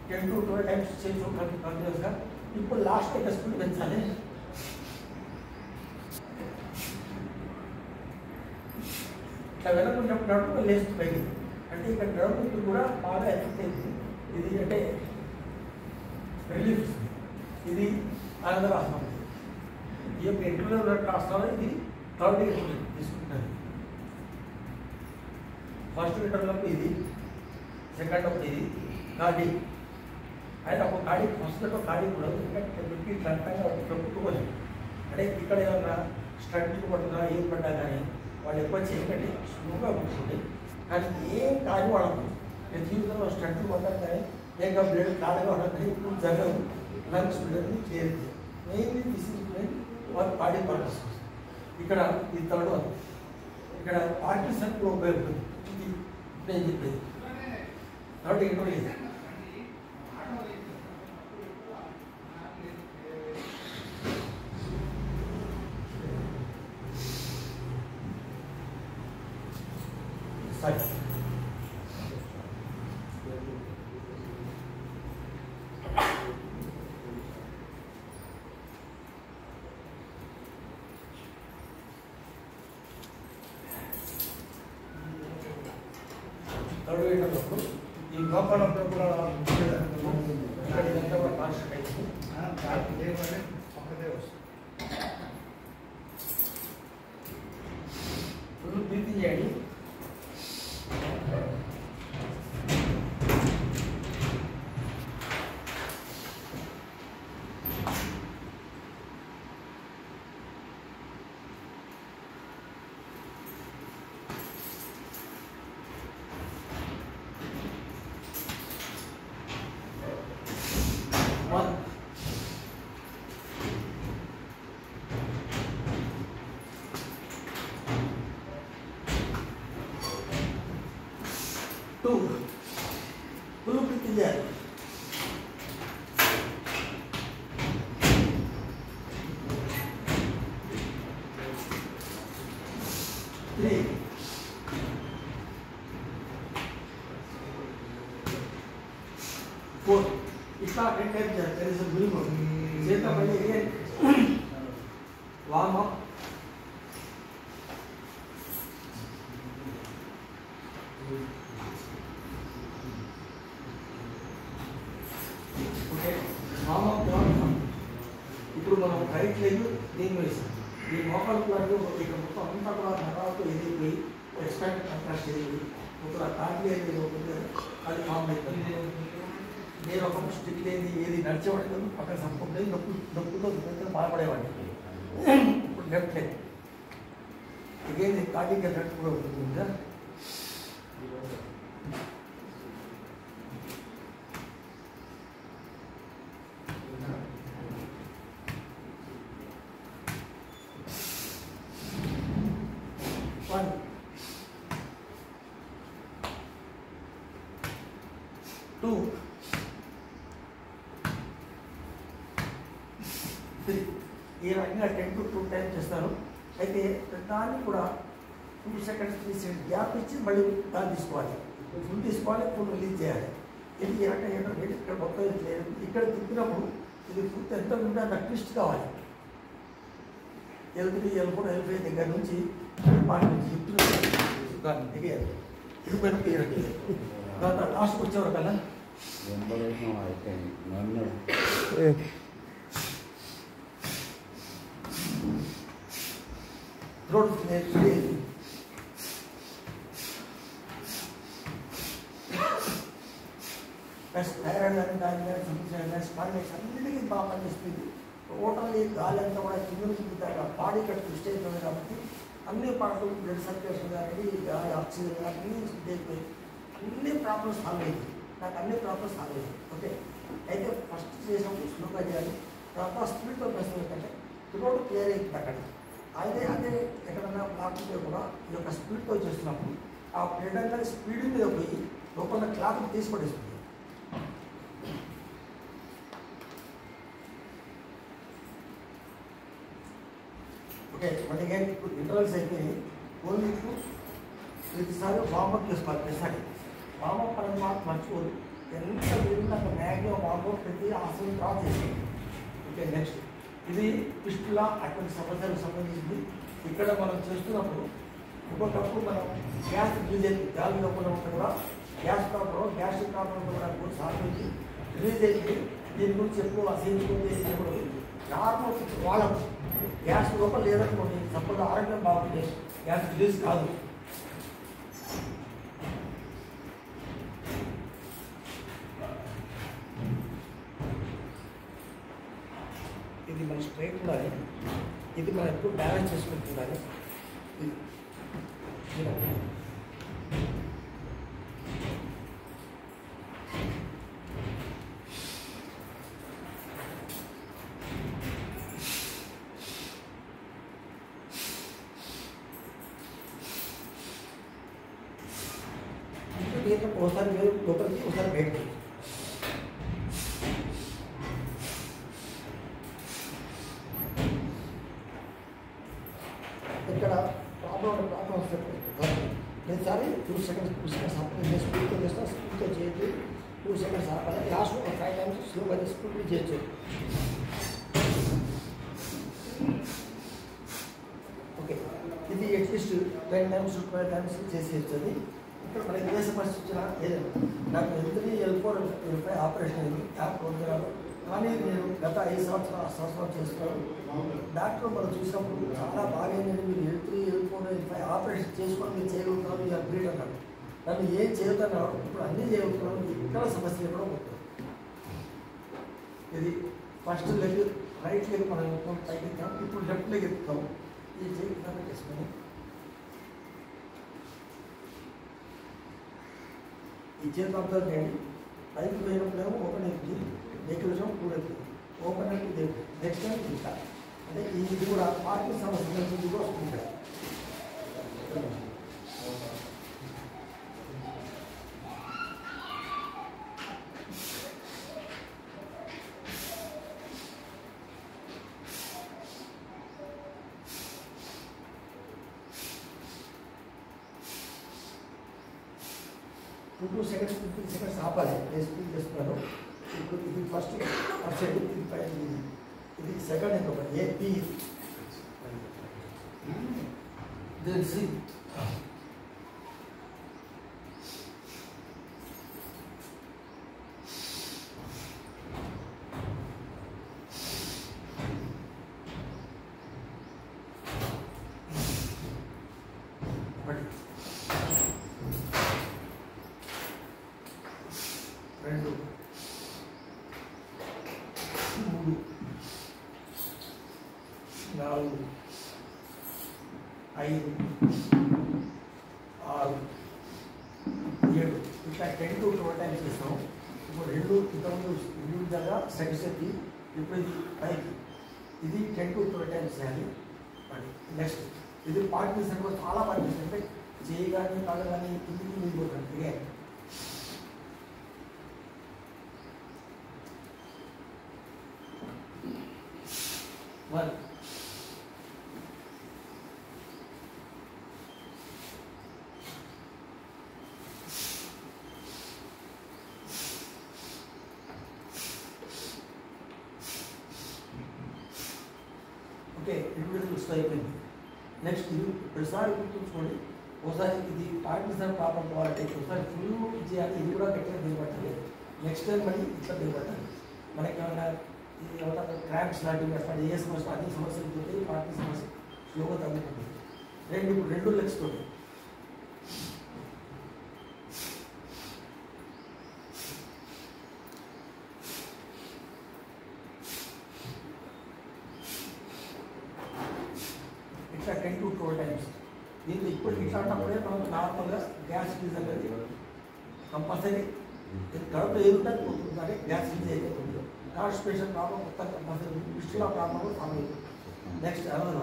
10 to 12 టైమ్స్ చేసి కంటిన్యూస్గా. ఇప్పుడు లాస్ట్ యొక్క స్పీడ్ పెంచాలి. ఇట్లా వెనక్కున్నప్పుడు లేస్తుంది. అంటే ఇక్కడ నడుపుతూ కూడా బాగా ఎఫెక్ట్ అయింది. ఇది అంటే రిలీఫ్. ఇది అనదర్ ఆసనం. ఈ యొక్క ఎంట్రీలో ఉన్నట్టు ఆసనం ఇది థర్డ్ ఇంటర్ తీసుకుంటున్నది. ఫస్ట్ ఇంటర్లోకి ఇది, సెకండ్ ఒక ఇది కాడి. అయితే ఒక కాడి ఫస్ట్ కాడి కూడా ఎందుకంటే ఇట్లంటగా పెట్టుకోవాలి. అంటే ఇక్కడ ఏమన్నా స్ట్రక్చర్ పడుతున్నా ఏం పడ్డా కానీ వాళ్ళు ఎక్కువ చేయకండి, స్లోగా కూర్చోండి. కానీ ఏం కాడి వాడదు. నేను జీవితంలో స్ట్రక్చర్ పడ్డాను కానీ ఏక బ్లడ్ కాడగా ఉండదు కానీ ఇప్పుడు జరగదు. లంగ్స్ బ్లడ్ని క్లియర్ చేయాలి. మెయిన్లీ డిసిప్లిన్ వాళ్ళ బాడీ పర్పస్. ఇక్కడ ఈ థర్డ్ వన్ ఇక్కడ పార్కిన్సన్ ఉపయోగపడుతుంది. ఇది నేను చెప్పేది కాబట్టి ఇంట్లో లేదు. సరే థర్డ్ వేటప్పుడు ఈ లోపల కూడా ఇక్కడ ఇదంతా కూడా కాన్స్టెంట్ అయితే ఫుల్ బ్రీతింగ్ చేయండి. One, 2, full breathing there. 3, 4. ఇట్లా 10 times there is a minimum. చేత మళ్ళీ again warm up. Okay, warm up. ఇప్పుడు మనం రైట్ లెగ్ దీని వేసాం. ఈ మోకాలు కూడా ఇక్కడ మొత్తం అంతా కూడా నరాలతో ఎదిగిపోయి ఎక్స్పాండ్ కాంట్రాస్ట్ ఎదిగి ఒక తాటి ఏది ఉంటుంది అది ఫామ్ అవుతుంది. నేను ఒక స్టిక్ లేని ఏది నడిచేవాడిని పక్కన సంపూర్ణ నొప్పుతో బాధపడేవాడిని. ఇప్పుడు left leg again cardiac effect కూడా ఉంటుంది కదా. 2 3 ఈ రకంగా 10 to 2 టైమ్స్ చేస్తారు. అయితే దాన్ని కూడా 2 seconds 3 seconds గ్యాప్ ఇచ్చి మళ్ళీ దాన్ని తీసుకోవాలి. ఫుల్ తీసుకోవాలి, ఫుల్ రిలీజ్ చేయాలి. ఇది ఈ రకంగా ఏంటంటే ఇక్కడ మొత్తం ఇక్కడ తిప్పినప్పుడు ఇది ఫుల్ ఎంత ఉంటే అంత ట్విస్ట్ కావాలి. L3 L4 L5 దగ్గర నుంచి దాన్ని దిగేయాలి. ఇరుపైన తీయాలి. దాంట్లో లాస్ట్కి వచ్చేవారు కదా రోడ్ థైరాయిడ్ కానీ దాని కానీ సంబంధించిన స్పాండిక్స్ అన్నిటికీ బాగా పనిచేస్తుంది. టోటల్లీ గాలి అంతా కూడా కింద నుంచి బాడీ ఇక్కడ ట్విస్ట్ అవుతుంది కాబట్టి అన్ని పాటలు బ్లడ్ సర్క్యులేషన్ కానీ గాలి ఆక్సిజన్ కానీ అన్నీ అయిపోయి అన్ని ప్రాబ్లమ్స్ సాల్వ్ అయ్యింది. నాకు అన్ని ప్రాబ్లమ్స్ సాల్వ్ అయ్యింది. ఓకే, అయితే ఫస్ట్ చేసినప్పుడు స్లోగా చేయాలి. తర్వాత స్పీడ్తో ప్రశ్న ఏంటంటే త్రోట్ క్లియర్ అవుతుంది అక్కడ. అయితే అదే ఎక్కడన్నా బ్లాక్ ఉంటే కూడా ఈ యొక్క స్పీడ్తో చేస్తున్నప్పుడు ఆ బ్లడ్ అనేది స్పీడ్ మీద పోయి లోపల క్లాత్ తీసిపడేస్తుంది. ఓకే, మళ్ళీ ఇప్పుడు ఇంటర్వల్స్ అయిపోయి ఓన్లీ ఇప్పుడు ప్రతిసారి వామప్ చేసుకోవాలి. ప్రతిసారి వామప్ అనేది మాత్రం మర్చిపోదు. ఎంత వీలుంటే అంత మ్యాక్సిమం వామప్ ప్రతి ఆసనం డ్రా చేసేది. ఓకే, నెక్స్ట్ ఇది పిస్టులా అటువంటి సమస్యలకు సంబంధించింది. ఇక్కడ మనం చేస్తున్నప్పుడు ఇంకొకప్పుడు మనం గ్యాస్ రిలీజ్ అయింది. గాలి లోపల ఉంటే కూడా గ్యాస్ ప్రాబ్లం గ్యాస్ట్రిక్ ప్రాబ్లం కూడా సాధించి రిలీజ్ అయింది. దీని గురించి ఎక్కువ అసహించుకుంటే నార్మల్ వాళ్ళకు గ్యాస్ లోపల లేదనుకోండి, సపోజ్ ఆరోగ్యం బాగుంది, గ్యాస్ రిలీజ్ కాదు. ఇది మనం స్ట్రైట్ ఉండాలి. ఇది మనం ఎప్పుడు బ్యాలెన్స్ చేసుకుంటుండాలి. ఒకసారి వేరు లోపలికి ఒకసారి బయటకి. ఇక్కడ ప్రాబ్లం వస్తుంది. ప్రతిసారి 2 seconds అప్లై స్పీడ్తో చేస్తా. స్పీడ్తో చేయొచ్చు. 2 seconds ఆపాలి. లాస్ట్ ఒక 5 times స్లోగా స్పీడ్లో చేయొచ్చు. ఓకే, ఇది అట్లీస్ట్ 10 times 12 times చేసేయచ్చు. అది ఇక్కడ మనకి ఏ సమస్య వచ్చినా ఏదైనా నాకు L3 L4 L5 ఆపరేషన్ అయింది. యాప్ ప్రోగ్రామ్ కానీ నేను గత 5 సంవత్సరాలు చేస్తున్నాను. డాక్టర్ మనం చూసినప్పుడు చాలా బాగా ఏంటంటే మీరు L3 L4 L5 ఆపరేషన్ చేసుకొని మీరు చేయగలుగుతారు, మీరు అప్గ్రేడ్ అన్నారు. నన్ను ఏం చేయగలుగుతున్నారు, ఇప్పుడు అన్నీ చేయగలుగుతున్నాను. ఇక్కడ సమస్య కూడా ఉంటుంది. ఇది ఫస్ట్ లెగ్ రైట్ లెగ్ మనం పైకి ఎత్తాం. ఇప్పుడు లెఫ్ట్ లెగ్ ఎత్తుతాం. ఈ చేయి కింద చేసుకొని ఈ చేతి అబ్జర్వ్ చేయండి. పైకి పోయినప్పుడేమో ఓపెన్ అవుతుంది, నెక్కి వచ్చినప్పుడు కూడా అవుతుంది. ఓపెన్ అవుతుంది. నెక్స్ట్ టైం ఇంకా అంటే ఇది కూడా పార్కింగ్ సమస్య ఇది కూడా వస్తుంది. ఇక్కడ 2 seconds 15 seconds ఆపాలి. స్పీడ్ చేస్తున్నాను. ఇప్పుడు ఇది ఫస్ట్ సైడ్, ఇది సెకండ్ ఇంకొకటి ఏపీ సి. ఒకటి 2 3 4 5 6 7 ఇట్లా 10 to 12 times చేస్తాం. ఇప్పుడు 2 ఇంతకుముందు వివిధంగా సెకండ్ సెట్. ఇప్పుడు ఇది పైకి ఇది 10 to 12 times చేయాలి. నెక్స్ట్ ఇది పార్కిన్సన్ కూడా చాలా పార్కిన్సన్ అంటే చేయి కానీ కాళ్ళు కానీ కిందికి మిగిలిపోతుంది. 1. ఓకే, ఇప్పుడు ఫిక్స్ అయిపోయింది. నెక్స్ట్ ఇది ప్రతిసారి గుర్తుంచుకోండి. ఒకసారి ఇది పార్టిసన్ ప్రాబ్లం కావాలంటే ఒకసారి ఫుల్ చేయాలి, ఇది కూడా గట్టిగా దిగబట్టాలి. నెక్స్ట్ టైం మళ్ళీ ఇట్లా దిగబట్టాలి. మనకి ఏమైనా ఇది ఏమంటారు క్రాంప్స్ లాంటివి అట్లా ఏ సమస్య అన్ని సమస్యలతో పార్టీ సమస్య స్లోగా తగ్గుతుంది. ఇప్పుడు రెండు లెగ్స్ తోటి ఇట్లా 10 to 12 times. దీంట్లో ఇప్పుడు ఇట్లాంటప్పుడే మనం నార్మల్గా గ్యాస్ రిలీజ్ అనేది కంపల్సరీ కడుపు ఏరుంటే పోతుందంటే గ్యాస్ రిలీజ్ అయిపోతుంది. కాన్స్టిపేషన్ ప్రాబ్లం మొత్తం కంపల్సరీ ఫిస్టులా ప్రాబ్లం ఫామ్ అవుతుంది. నెక్స్ట్ అరవై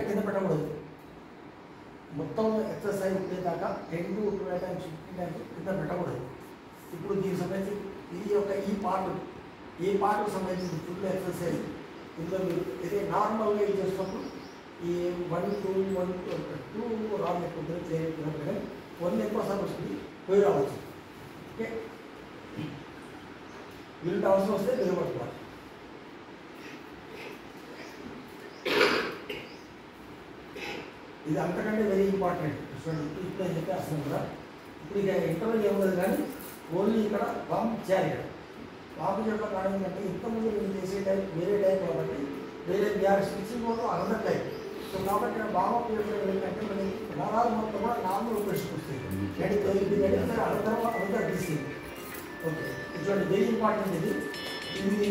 కింద పెట్టకూడదు. మొత్తం ఎక్సర్సైజ్ ఉండేదాకా 10 to 12 times 15 times కింద పెట్టకూడదు. ఇప్పుడు దీనికి సంబంధించి ఇది ఒక ఈ పార్ట్కు సంబంధించి ఫుల్ ఎక్సర్సైజ్ ఇందులో మీరు ఇదే నార్మల్గా ఇది చేసినప్పుడు ఈ 1 2 రాళ్ళు ఎక్కువ చేయకపోతే 1 ఎక్కువ సార్లు వస్తుంది, పోయి రావచ్చు. ఓకే, వీళ్ళు అవసరం వస్తే నిలబడుకోవాలి. ఇది అంతకంటే వెరీ ఇంపార్టెంట్. చూడండి ఇప్పుడు చెప్పే అర్థం కూడా ఇప్పుడు ఇక ఇంటర్వ్యూ ఏముండదు, కానీ ఓన్లీ ఇక్కడ వామ్ చేయాలి. ఇక్కడ వామ్ చేయడం కారణం ఏంటంటే ఇంతకుముందు నేను చేసే టైప్ వేరే టైప్ కాబట్టి వేరే వీఆర్ స్విచ్చింగ్ కూడా అనదర్ టైప్. సో కాబట్టి వామప్ చేయడం ఏంటంటే మనకి నరాలు మొత్తం కూడా నార్మల్ ఉపయోగించుకు వస్తుంది. Another disease. ఓకే, చూడండి వెరీ ఇంపార్టెంట్. ఇది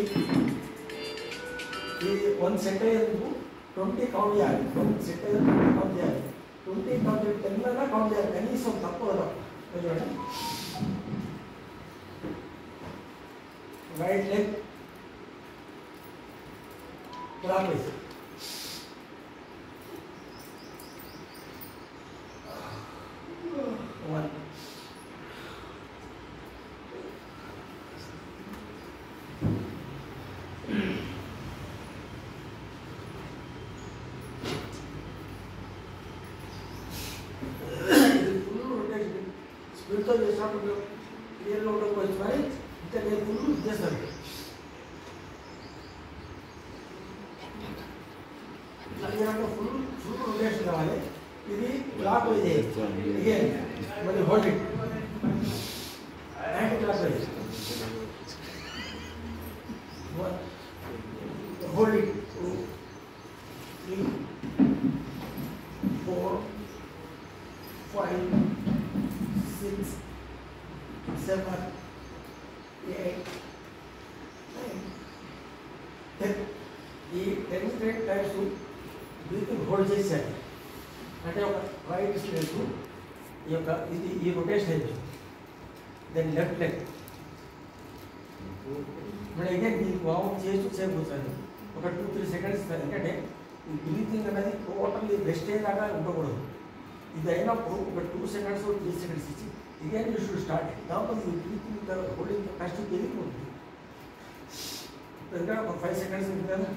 1 సెట్ అయ్యేందుకు 20 కౌంట్ చేయాలి. 1 సెట్ అయ్యేందుకు 20 కౌంట్ చేయాలి. 20 కౌంట్ 10 అయినా కౌంట్ చేయాలి, కనీసం తక్కువ కదా. చూడండి, రైట్ లెగ్ క్లాక్ వైజ్. స్పీడ్తో చేసినప్పుడు క్లియర్గా ఉండకపోవచ్చు, కానీ ఇంకా నేను ఫుల్ చేస్తాను. క్లియర్గా ఫుల్ రొటేషన్ కావాలి. ఇది క్లాక్ వైజ్ అగైన్ మళ్ళీ hold it anti clock wise hold it 2 3 4 5 6 7 8 9 10. ఈ 10 స్ట్రేట్ టైమ్స్ బ్రీతింగ్ హోల్డ్ చేశారు అంటే ఒక రైట్ స్ట్రేట్ ఈ రొటేషన్ అయిపోయింది. దెన్ లెఫ్ట్ లెగ్ ఇప్పుడు అగైన్ ఈ వామ్ చేస్తూ సేపు కూర్చోండి. ఒక 2-3 seconds ఇస్తారు. ఎందుకంటే ఈ బ్రీతింగ్ అనేది టోటల్లీ రెస్ట్ అయ్యేదాకా ఉండకూడదు. ఇది అయినప్పుడు ఒక 2 seconds 3 seconds ఇచ్చి again you should start it. దాంతో మీ బ్రీతింగ్ హోల్డింగ్ కష్ట పెరిగిపోతుంది. ఇంకా ఒక 5 seconds ఉంటుంది కదా.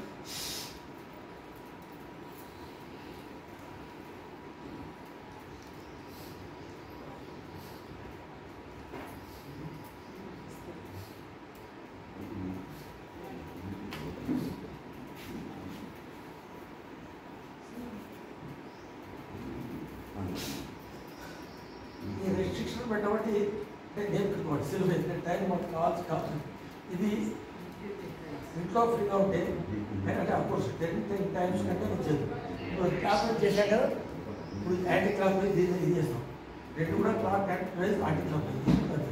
ఈ రెస్ట్రిక్షన్ పెట్టబట్టి నేర్చుకోవాలి. సిలబస్ టైం మాకు కావాల్సి ఇది ఇంట్లో ఫ్రీగా ఉంటే అంటే అఫ్కోర్స్ 10 times కంటే వచ్చేది. ఇప్పుడు క్లాక్ వైజ్ చేశాక కదా, ఇప్పుడు యాంటీ క్లాక్ వైజ్ ఇది చేస్తాం. రెండు కూడా clock anti wise anti clock wise.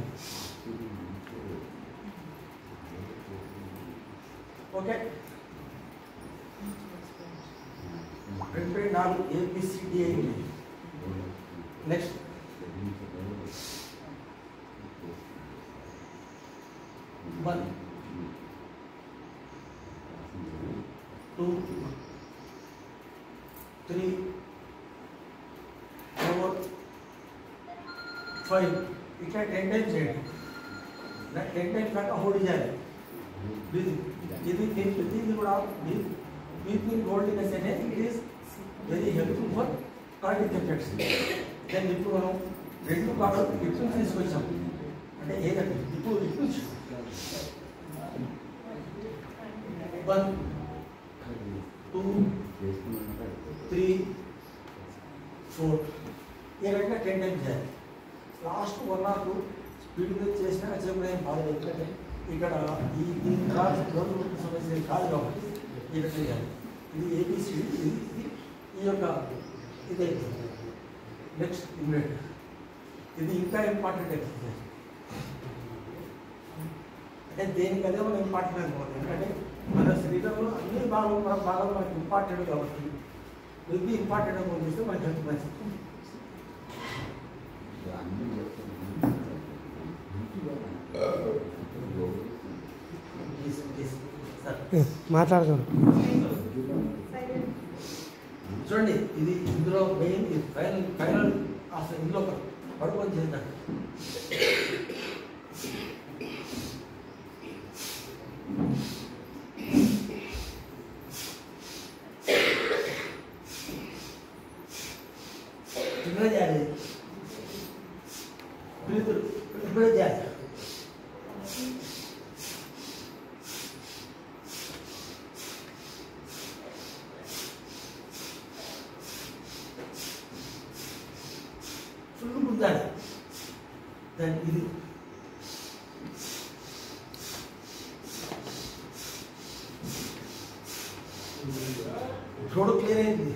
Okay, 24 ABCDE. Next 1 2 3 4 5 ఇట్లా 10 టైమ్స్ చేయండి. 10 టైమ్స్ దాకా హోల్డ్ చేయాలి. ఇది కూడా బ్రీతింగ్ హోల్డింగ్ అనేది it is very helpful for cardiac effects. Then ఇప్పుడు మనం రెండు కాళ్ళు ఇప్పుడు తీసుకొచ్చాం అంటే ఏదంటే ఇప్పుడు 1 2 3 4 ఈ రకంగా 10 టైమ్స్ చేయాలి. లాస్ట్ 1 or 2 స్పీడ్గా చేసినా చెప్పడం ఏం బాధ. ఎందుకంటే ఇక్కడ ఈ కాదు సమస్య కాదు కాబట్టి ఇక్కడ చేయాలి. ఇది ఏబిసిడి, ఇది ఈ యొక్క ఇదే నెక్స్ట్ ఇమ్మీడియట్. ఇది ఇంకా ఇంపార్టెంట్ ఎక్సర్సైజ్. అంటే దేనికదే మనం ఇంపార్టెంట్ అనుకోవాలి. ఎందుకంటే మన శరీరంలో అన్ని భాగం మన భాగం మనకి ఇంపార్టెంట్ కాబట్టి ఇది ఇంపార్టెంట్ అనుకుంటే మనకి హెల్త్ మంచిది. మాట్లాడదాం. చూడండి ఇది ఇందులో మెయిన్ ఫైనల్ అసలు ఇందులో పడుకొని చేద్దాం. చిన్నగా చేయాలి, ఇప్పుడే చేయాలి. ఫుల్ గుర్తాలి. దాన్ని ఇది రోడ్ క్లియర్ అయింది.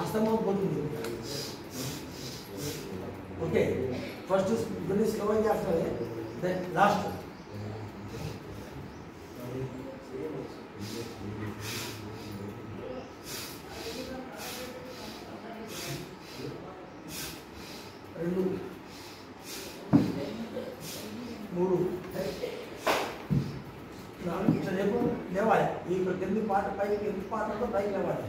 అస్తమం పోతుంది. ఓకే, ఫస్ట్ కొన్ని స్లో చేస్తుంది. దెన్ లాస్ట్ రెండు 3 4 ఇట్లా లేవాలి. ఈ కింది పాట పైకి, కింది పాటతో పైకి లేవాలి.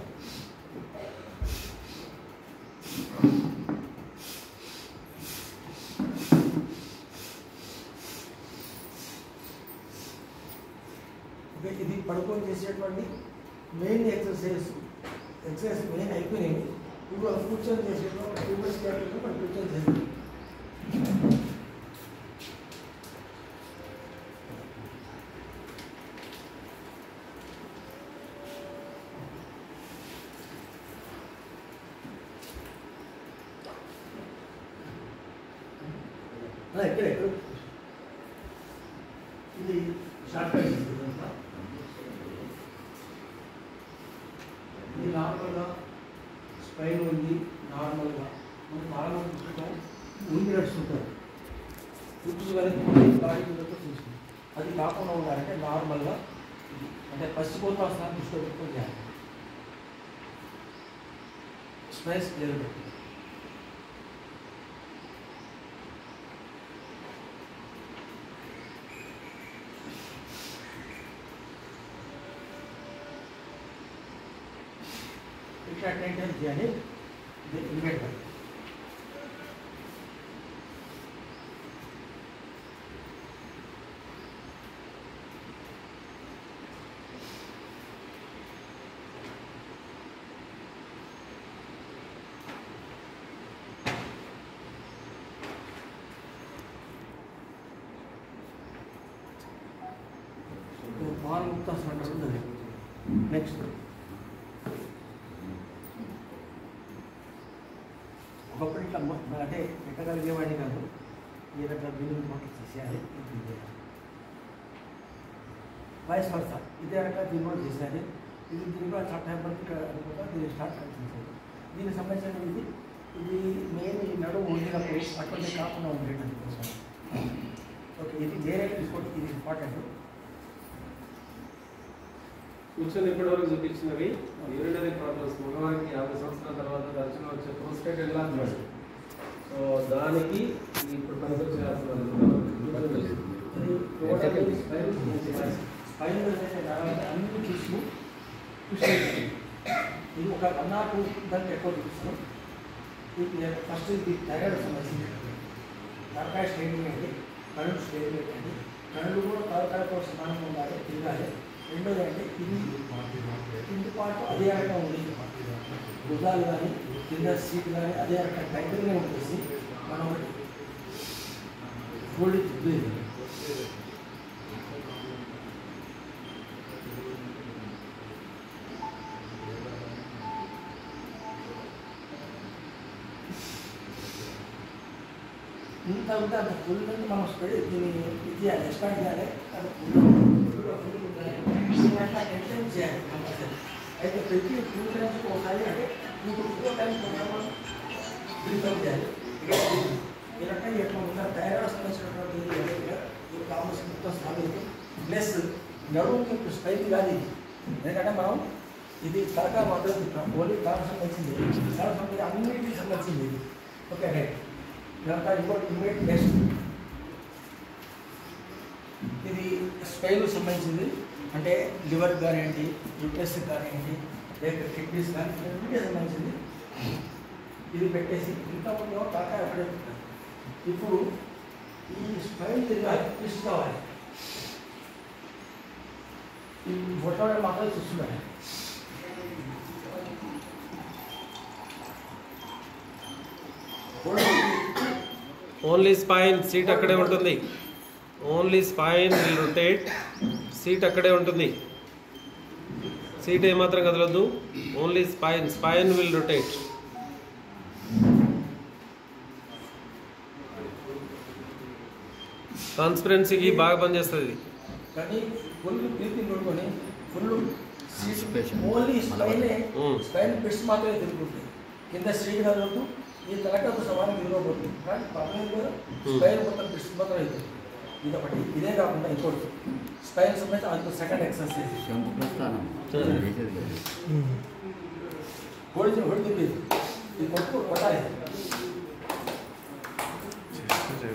ఇది పడుకొని చేసేటువంటి మెయిన్ ఎక్సర్సైజ్ మెయిన్ అయిపోయినాయి. ఇప్పుడు కూర్చొని చేసేటువంటి ట్యూబర్స్ క్యాపిటల్ మనం కూర్చొని చేస్తాం. ఇక్కడ ఇది షార్ట్ కట్. ఇది నార్మల్గా స్పైన్ ఉంది. నార్మల్గా మనం చాలా పుస్తకం ఉండి నడుస్తుంటారు. కూర్చుని బాడీ చూసుకుంటాం. అది కాకుండా ఉండాలంటే నార్మల్గా అంటే పసిపోతాస్తాను దృష్టిలో పెట్టుకొని చేయాలి. స్పైస్ క్లియర్ పెట్టి ఇట్లా 10 టైమ్స్ చేయాలి. ఇమ్మీడియట్గా పాలు ముక్తాసనం ఉంటుంది. నెక్స్ట్ ఒకప్పుడు ఇట్లా అంటే ఎక్కగలిగేవాడిని కాదు. ఈ రకంగా బిల్లులు మొత్తం చేసేయాలి. వయసు వరుస ఇదే రకంగా దీని కూడా చేసేయాలి. ఇది దీనిలో టైంకి అనుకుంటా దీన్ని స్టార్ట్ చేసేది. దీనికి సంబంధించిన ఇది మెయిన్ ఈ నడుము వండినప్పుడు అటువంటి కాకుండా ఉండేటది కోసం. ఓకే, ఇది వేరే తీసుకోండి. ఇది ఇంపార్టెంట్. కూర్చొని ఇప్పటివరకు చూపించినవి యూరినరీ ప్రాబ్లమ్స్ మగవారికి 50 సంవత్సరాల తర్వాత తరచుగా వచ్చే ప్రోస్టేట్ ఎలా సో దానికి ఇప్పుడు పనికి అన్ని చూసి ఇది ఒక 1 or 2 దానికి ఎక్కువ చూపిస్తాను. ఇది ఫస్ట్ ఇది థైరాయిడ్ సంబంధించింది. తలకాయ స్ట్రైనింగ్ అండి, కళ్ళు స్ట్రైనింగ్ పెట్టండి, కళ్ళు కూడా తలకాయతో సమానంగా ఉండాలి, తిరగాలి. రెండోది అంటే ఇది కింది పాటు అదే రకంగా ఉంది, భుజాలు కానీ కింద సీట్ కానీ అదే రకంగా దగ్గరనే ఉంటుంది. మనం ఫోల్డ్ తిప్పలేదు. ఇంత ఉంటే అంత ఫుల్ నుండి మనం స్ప్రెడ్ దీన్ని ఇది చేయాలి, ఎక్స్పాండ్ చేయాలి, అది ఎక్స్టెండ్ చేయాలి కంపల్సరీ. అయితే ప్రతి 2 times ఒకసారి అంటే 2 times బ్రీత్ చేయాలి. ఈ రకంగా ఎట్లా ఉందా థైరాయిడ్ సంబంధించినటువంటి ఈ కాంబినేషన్ మొత్తం సాగుతుంది. ప్లస్ నడుముకి స్ట్రైట్ కాదు ఇది, ఎందుకంటే మనం ఇది తలకాయ మాత్రం తిప్పాం, ఓన్లీ కాలం సంబంధించింది, కాలం సంబంధించి అన్నింటికి సంబంధించింది ఇది. Okay right. ఇదంతా ఇంకోటి ఇమ్మీడియట్ నెక్స్ట్ ఇది స్పైన్కు సంబంధించింది, అంటే లివర్ కానివ్వండి, యూట్రస్ కానివ్వండి, లేక కిడ్నీస్ కానీ ఇవన్నీ సంబంధించింది. ఇది పెట్టేసి ఇంత ముందు కాకా ఎక్కడే పెట్టారు. ఇప్పుడు ఈ స్పైన్ తిరగాలి, ట్విస్ట్ కావాలి. ఈ బొట్టవాడే మాత్రం చూస్తున్నాయి. ఓన్లీ స్పైన్, సీట్ అక్కడే ఉంటుంది. Only spine will rotate, seat అక్కడే ఉంటుంది. సీట్ ఏమాత్రం కదలొద్దు. Only spine, spine will rotate. ట్రాన్స్పరెన్సీకి బాగా పనిచేస్తుంది. కానీ ఫుల్ బ్రీతింగ్ కొట్టుకొని ఫుల్ ఓన్లీ స్పైన్ పిట్స్ మాత్రమే తిరుగుతుంది. కింద సీట్ కదలొద్దు, ఈ తలకాయకు సమానం తిరగబోతుంది. కానీ పర్లేదు స్పైన్ మొత్తం పిట్స్ మాత్రం అవుతుంది. ఇది ఒకటి. ఇదే కాకుండా ఇంకోటి స్పైన్ సంబంధించి అది సెకండ్ ఎక్సర్సైజ్ హోల్డ్ తిప్పేది, ఇది కొట్టాలి.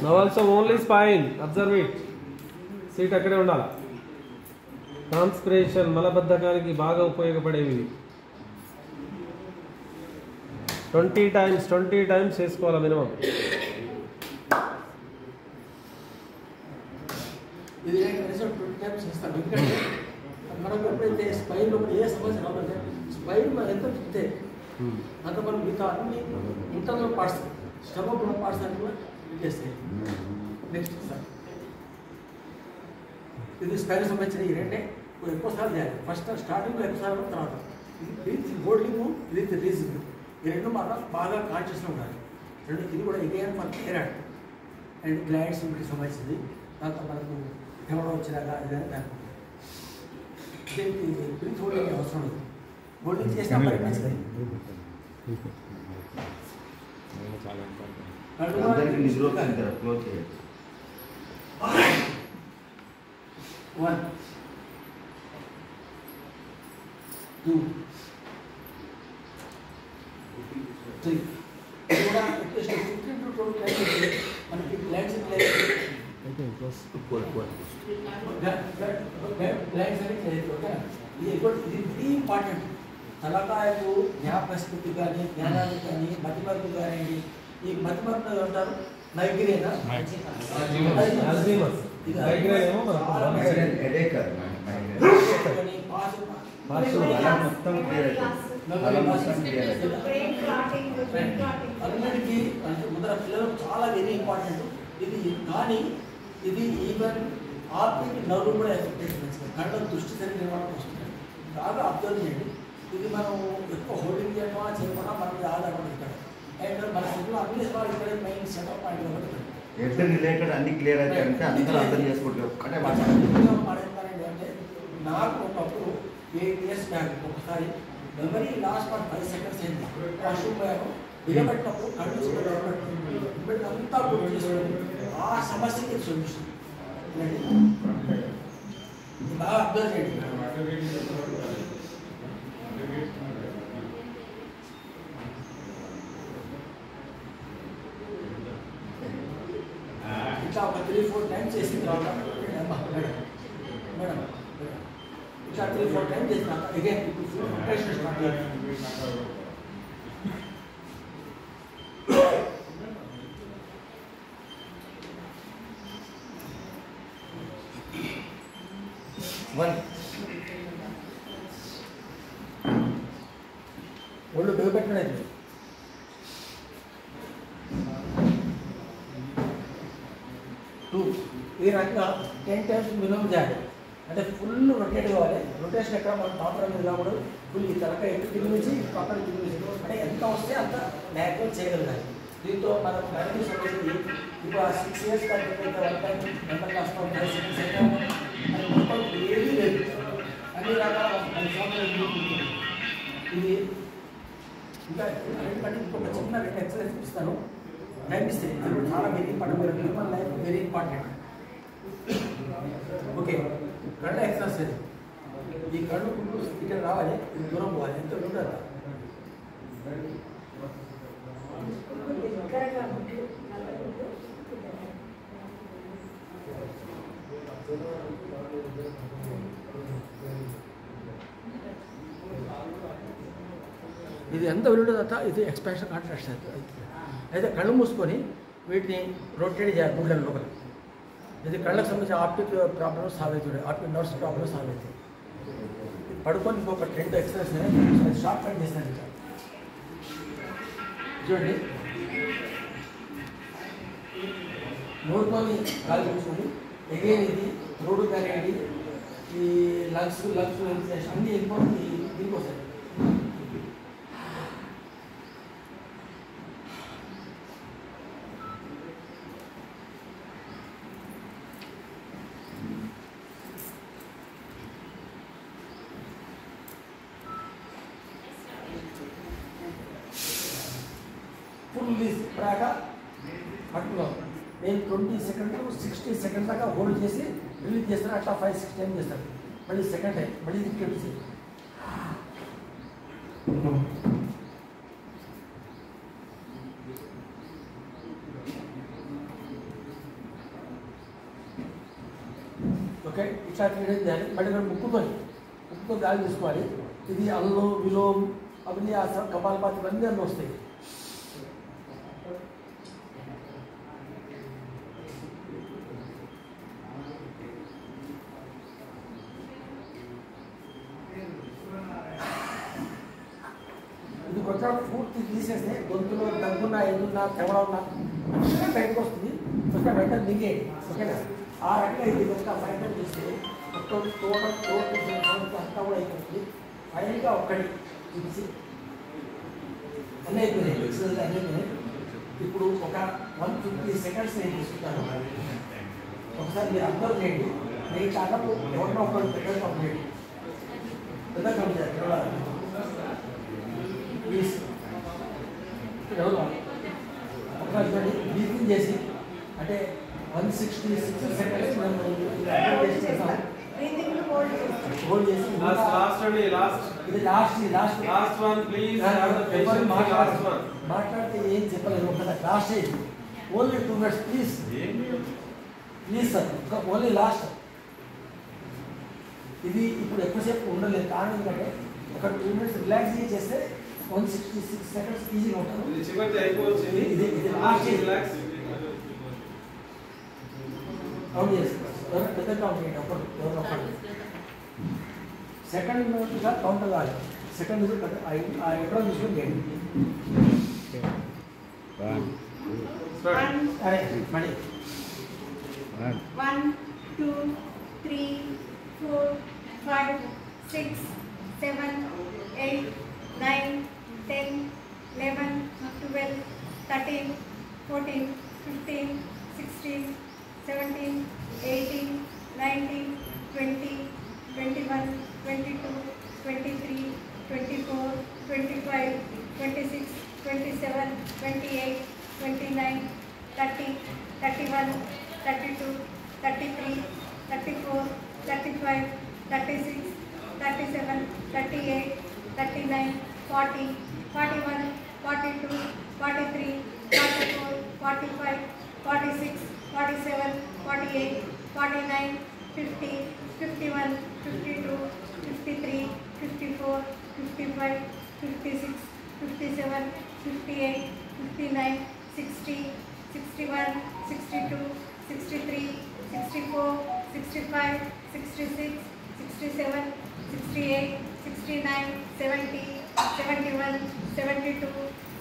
Now also only spine, observe it. Seat అక్కడే ఉండాలి. ట్రాన్స్పిరేషన్ మలబద్ధకానికి బాగా ఉపయోగపడేవి. 20 times చేసుకోవాలి మినిమం. ఇది 20 times చేస్తాం. ఎందుకంటే మనకు ఎప్పుడైతే స్పైన్ లోపల ఏ సమస్య రావాలంటే స్పైన్ మనం ఎంత తిప్పితే అంత మనం మిగతా అన్ని ఇంటర్నల్ పార్ట్స్, స్టమక్ ఉన్న పార్ట్స్ అన్ని కూడా చేస్తాయి. నెక్స్ట్ సార్ ఇది స్పైన్ సంబంధించిన ఈ రెండే ఎక్కువ సార్లు చేయాలి. ఫస్ట్ స్టార్టింగ్లో ఎక్కువ సార్లు, తర్వాత ఇది బ్రీత్ హోల్డింగ్, బ్రీత్ రిలీజింగ్, ఈ రెండు మాత్రం బాగా కాన్షియస్గా ఉండాలి. రెండు ఇది కూడా ఇదేం మన థైరాయిడ్ అండ్ గ్లాండ్స్ వీటికి సంబంధించింది. దాంతో మనకు ఎవరో వచ్చినాక ఇదైనా దీనికి బ్రీత్ హోల్డింగ్ అవసరం లేదు. హోల్డింగ్ చేసిన పని మంచిది. One, 2, 3. ఇది కూడా అట్లీస్ట్ 15 to 20 times మనకి గ్లాండ్స్ గ్లాండ్స్ అని ఓకే. ఇది వెరీ ఇంపార్టెంట్. తలకాయకు జ్ఞాపకశక్తి కానీ, జ్ఞానానికి కానీ, మతిమరుపు కానివ్వండి. ఈ మతిమరుపు అంటారు మైగ్రేనా, అన్నిటికీ ముందర పిల్లలకు చాలా వెరీ ఇంపార్టెంట్ ఇది. కానీ ఇది ఈవెన్ ఆర్టిక్ నర్వ్ కూడా ఎఫెక్ట్ అవుతుంది. కళ్ళ దృష్టి సరిగ్గా నిర్మాణం వస్తుంది. బాగా అబ్జర్వ్ చేయండి. ఇది మనం ఎక్కువ హోల్డింగ్ చేయడమా చేయకుండా మనకి ఆధారపడి ఇక్కడ అండ్ మన ఇంట్లో అన్ని సవాళ్ళు ఇక్కడ మెయిన్ సెటప్ పాయింట్ ఒకటి ఎట్లా రిలేటెడ్ అన్ని క్లియర్ అయితే అంటే అందరూ అర్థం చేసుకుంటారు. అంటే నాకు ఒకప్పుడు 8 years బ్యాక్ ఒకసారి మెమరీ లాస్ట్ 5 seconds అయింది. వాష్రూమ్ పోయాను, నిలబెట్టినప్పుడు కళ్ళు అంతా గుర్తు చేసుకుని ఆ సమస్యకి సొల్యూషన్ బాగా అబ్జర్వ్ చేయండి. ఇట్లా ఒక 3-4 టైమ్స్ చేసిన తర్వాత అమ్మా మేడం మేడం ఇట్లా 3-4 టైమ్స్ చేసిన తర్వాత అగైన్ రొటేషన్ స్టార్ట్ చేయాలి. ఒళ్ళు బిగపెట్టలేదు. 2 ఈ రకంగా 10 టైమ్స్ మినిమం చేయాలి. అంటే ఫుల్ రొటేట్ కావాలి. రొటేషన్ ఎక్కడ మనం టాపర్ మీద కాకూడదు. ఫుల్ ఈ తలకాయ ఎటు తిరిగి నుంచి పక్కన తిరిగి నుంచి అంటే ఎంత వస్తే అంత మ్యాక్సిమం చేయగలగాలి. దీంతో మనం ప్రాక్టీస్ అనేది ఇప్పుడు 6 years కంటే 1 టైం మెంటల్ కష్టం 5 seconds అయితే అది మొత్తం ఏమీ లేదు. అన్ని రకాల 10 సంవత్సరాలు ఇది ఇంకా ఎందుకంటే ఇంకొక చిన్న 2 ఎక్సర్సైజ్ ఇస్తాను. టైం ఇస్తే ఇప్పుడు చాలా వెరీ ఇంపార్టెంట్. మీరు human life very important. Okay కళ్ళ ఎక్సర్సైజ్. ఈ కళ్ళు ఇక్కడ రావాలి, దూరం పోవాలి. ఎంత ఉండదు ఇది ఎంత విలువ ఇది ఎక్స్పాన్షన్ కాంట్రాక్షన్ అయితే కళ్ళు మూసుకొని వీటిని రొటేట్ చేయాలి గుండెల లోపల. ఇది కళ్ళకు సంబంధించిన ఆప్టిక్ ప్రాబ్లమ్స్ సాల్వ్ అవుతుంది. ఆప్టిక్ నర్వ్స్ ప్రాబ్లమ్స్ సాల్వ్ అవుతాయి. పడుకొని ఇంకొక 2 ఎక్సర్సైజ్ అది షార్ట్ కట్ చేస్తాను. చూడండి నోరుకొని గాలి కూర్చొని ఎగైన్ ఇది రోడ్డు కానీ ఈ లంగ్స్ అన్నీ వెళ్ళిపోతుంది. దీనికి వస్తాయి. ఫుల్ ప్రాక పట్టుకున్నాం. నేను 20 seconds 60 seconds దాకా హోల్డ్ చేసి రిలీజ్ చేస్తాను. అట్లా 5-6 టైం చేస్తాను. మళ్ళీ సెకండ్ టైం మళ్ళీ రిపీట్. ఓకే ఇట్లా ట్రీట్ చేయాలి. మళ్ళీ ఇక్కడ ముక్కుతో గాలి తీసుకోవాలి. ఇది అల్లు విలోమ్ అవన్నీ కపాలపాతి ఇవన్నీ అన్నీ వస్తాయి. ఇది కొంచెం పూర్తి తీసేస్తే గొంతులో దగ్గున్నా ఏదున్నా తెవడ ఉన్నా అన్నీ బయటకు వస్తుంది. కొంచెం వెంటనే దిగేది. ఓకేనా ఆ రకంగా ఇది ఒక ప్రయత్నం చేస్తే మొత్తం అంతా కూడా అయిపోతుంది. ఫైనల్గా ఒక్కటి చూసి అన్నీ అయిపోయినాయి. ఎక్సర్సైజ్ అన్నీ అయిపోయినాయి. ఇప్పుడు ఒక 150 seconds నేను తీసుకుంటాను. ఒకసారి మీరు అబ్జర్వ్ చేయండి. నేను అన్నప్పుడు ఎవరినో ఒకరు పెద్దగా కంప్లీట్ పెద్దగా కంప్లీట్ ప్లీజ్ ఎవరు ఒకసారి చూడండి. బ్రీతింగ్ చేసి అంటే 166 seconds హోల్డ్ చేసి ఇది లాస్ట్ వన్ ప్లీజ్. మాట్లాడితే ఏం చెప్పలేదు. ఒక last only 2 minutes please please sir. Only last. ఇది ఇప్పుడు ఎక్కువసేపు ఉండలేదు. కారణం ఎందుకంటే ఒక 2 minutes రిలాక్స్ చేస్తే 166 seconds ఈజీగా ఉంటుంది. ఇది లాస్ట్ కౌంట్ చేస్తారు. ఎవరైనా పెద్ద కౌంట్ చేయండి. ఎవరు ఒకటి సెకండ్గా కౌంట్ కావాలి. సెకండ్ ఎక్కడో తీసుకొని చేయండి. అరే మళ్ళీ 1 2 3 4 5 6 7 8 9 10 11 12 13 14 15 16 17 18 19 20 21 22 23 24 25 26 27 28 29 30 31 32 33 34 35 36 37 38 39 40 41 42 43 44 45 46 47, 48, 49, 50, 51, 52, 53, 54, 55, 56, 57, 58, 59, 60, 61, 62, 63, 64, 65, 66, 67, 68, 69, 70, 71, 72,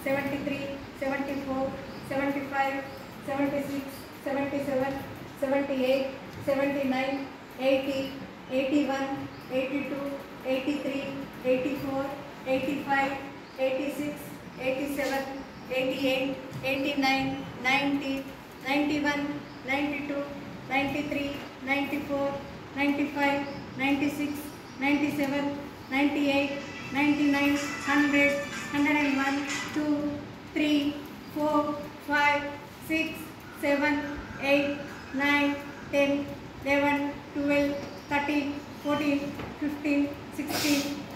73, 74, 75, 76, 77, 78, 79, 80, 81, 82, 83, 84, 85, 86, 87, 88, 89, 90, 91, 92, 93, 94, 95, 96, 97, 98, 99, 100, 101, 2, 3, 4, 5, 6, 7, 8, 9, 10, 11, 12, 13, 14, 15, 16,